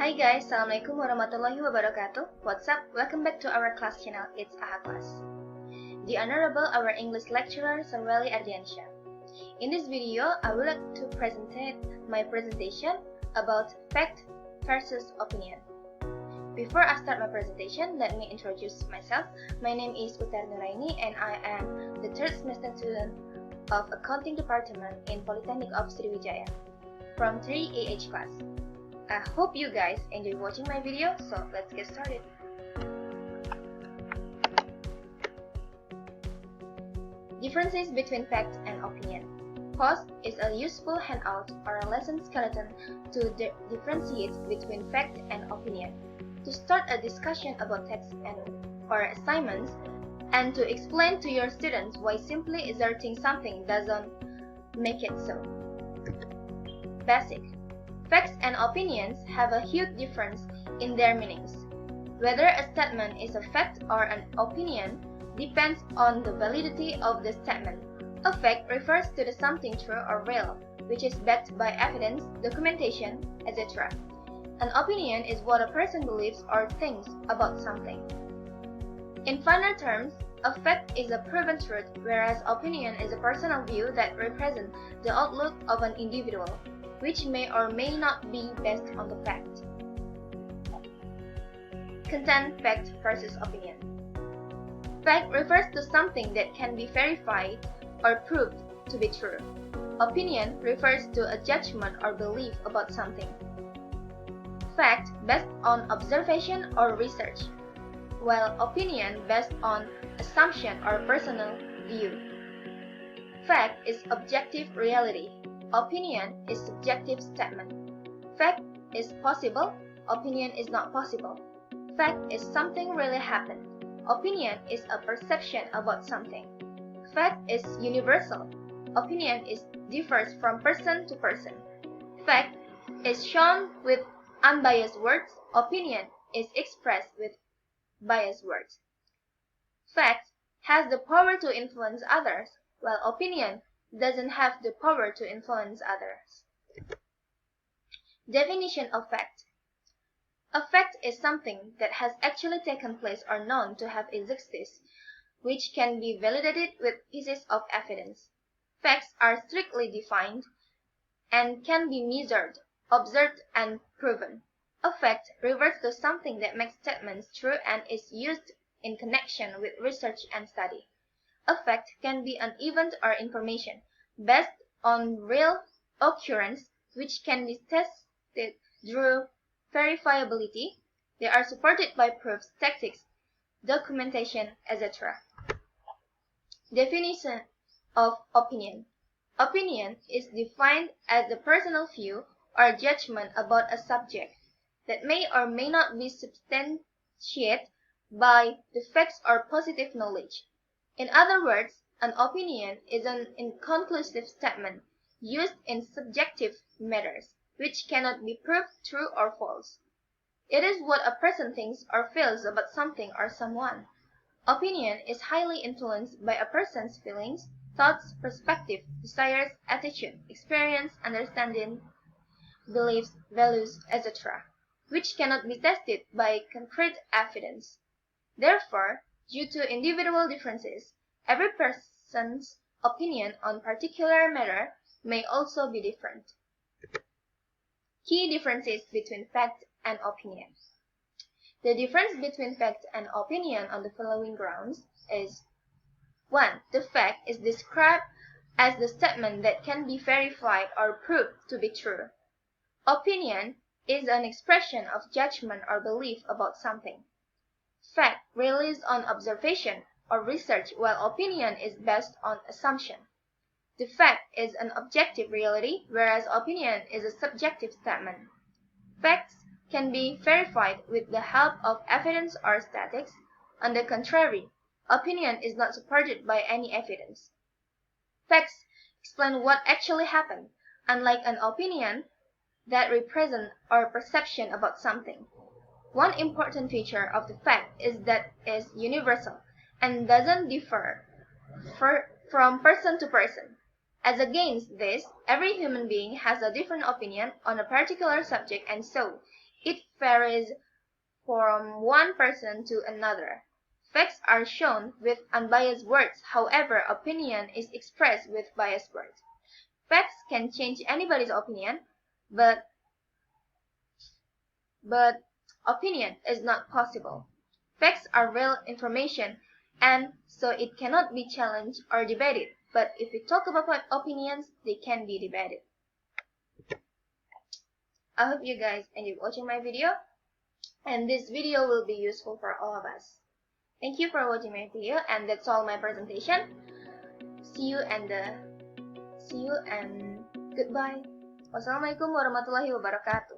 Hi guys, Assalamualaikum warahmatullahi wabarakatuh. What's up? Welcome back to our class channel, it's AHA Class. The Honorable our English lecturer, Sarwali Ardiansha. In this video, I would like to present my presentation about fact versus opinion. Before I start my presentation, let me introduce myself. My name is Utari Nuraini and I am the third semester student of Accounting Department in Polytechnic of Sriwijaya from 3AH class. I hope you guys enjoy watching my video, so let's get started. Differences between fact and opinion. Post is a useful handout or a lesson skeleton to differentiate between fact and opinion, to start a discussion about texts or assignments, and to explain to your students why simply asserting something doesn't make it so. Basic. Facts and opinions have a huge difference in their meanings. Whether a statement is a fact or an opinion depends on the validity of the statement. A fact refers to the something true or real, which is backed by evidence, documentation, etc. An opinion is what a person believes or thinks about something. In final terms, a fact is a proven truth, whereas opinion is a personal view that represents the outlook of an individual, which may or may not be based on the fact. Content fact versus opinion. Fact refers to something that can be verified or proved to be true. Opinion refers to a judgment or belief about something. Fact based on observation or research, while opinion based on assumption or personal view. Fact is objective reality. Opinion is subjective statement. Fact is possible. Opinion is not possible. Fact is something really happened. Opinion is a perception about something. Fact is universal. Opinion differs from person to person. Fact is shown with unbiased words. Opinion is expressed with biased words. Fact has the power to influence others, while opinion doesn't have the power to influence others. Definition of fact. A fact is something that has actually taken place or known to have existed, which can be validated with pieces of evidence. Facts are strictly defined and can be measured, observed, and proven. A fact refers to something that makes statements true and is used in connection with research and study. A fact can be an event or information based on real occurrence, which can be tested through verifiability. They are supported by proofs, statistics, documentation, etc. Definition of opinion. Opinion is defined as the personal view or judgment about a subject that may or may not be substantiated by the facts or positive knowledge. In other words, an opinion is an inconclusive statement used in subjective matters, which cannot be proved true or false. It is what a person thinks or feels about something or someone. Opinion is highly influenced by a person's feelings, thoughts, perspective, desires, attitude, experience, understanding, beliefs, values, etc., which cannot be tested by concrete evidence. Therefore, due to individual differences, every person's opinion on a particular matter may also be different. Key differences between fact and opinion. The difference between fact and opinion on the following grounds is: 1. The fact is described as the statement that can be verified or proved to be true. Opinion is an expression of judgment or belief about something. Fact relies on observation or research, while opinion is based on assumption. The fact is an objective reality, whereas opinion is a subjective statement. Facts can be verified with the help of evidence or statistics. On the contrary, opinion is not supported by any evidence. Facts explain what actually happened, unlike an opinion that represents our perception about something. One important feature of the fact is that it is universal and doesn't differ from person to person. As against this, every human being has a different opinion on a particular subject, and so It varies from one person to another. Facts are shown with unbiased words, however, opinion is expressed with biased words. Facts can change anybody's opinion, but opinion is not possible. Facts are real information, and so it cannot be challenged or debated. But if we talk about opinions, they can be debated. I hope you guys enjoyed watching my video, and this video will be useful for all of us. Thank you for watching my video, and that's all my presentation. See you and goodbye. Wassalamualaikum warahmatullahi wabarakatuh.